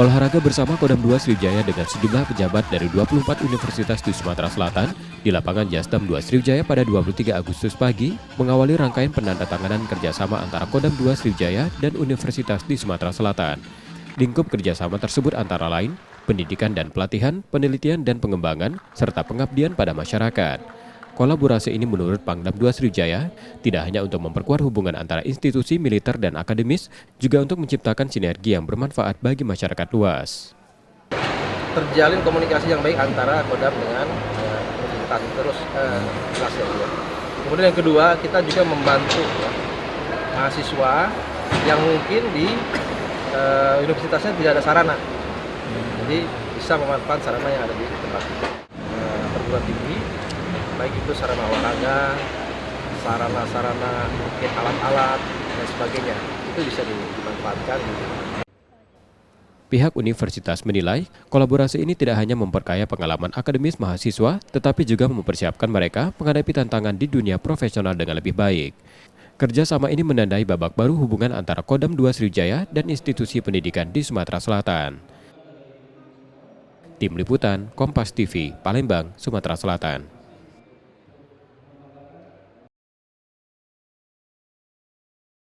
Olahraga bersama Kodam 2 Sriwijaya dengan sejumlah pejabat dari 24 universitas di Sumatera Selatan di lapangan Jasdam 2 Sriwijaya pada 23 Agustus pagi mengawali rangkaian penandatanganan kerjasama antara Kodam 2 Sriwijaya dan universitas di Sumatera Selatan. Lingkup kerjasama tersebut antara lain pendidikan dan pelatihan, penelitian dan pengembangan, serta pengabdian pada masyarakat. Kolaborasi ini menurut Pangdam 2 Sriwijaya tidak hanya untuk memperkuat hubungan antara institusi militer dan akademis, juga untuk menciptakan sinergi yang bermanfaat bagi masyarakat luas. Terjalin komunikasi yang baik antara Kodam dengan universitas terus jelas ya. Kemudian yang kedua, kita juga membantu mahasiswa yang mungkin di universitasnya tidak ada sarana, jadi bisa memanfaatkan sarana yang ada di tempat perguruan tinggi, baik itu sarana olahraga, sarana mungkin alat-alat dan sebagainya, itu bisa dimanfaatkan. Pihak universitas menilai kolaborasi ini tidak hanya memperkaya pengalaman akademis mahasiswa, tetapi juga mempersiapkan mereka menghadapi tantangan di dunia profesional dengan lebih baik. Kerjasama ini menandai babak baru hubungan antara Kodam 2 Sriwijaya dan institusi pendidikan di Sumatera Selatan. Tim Liputan, Kompas TV, Palembang, Sumatera Selatan.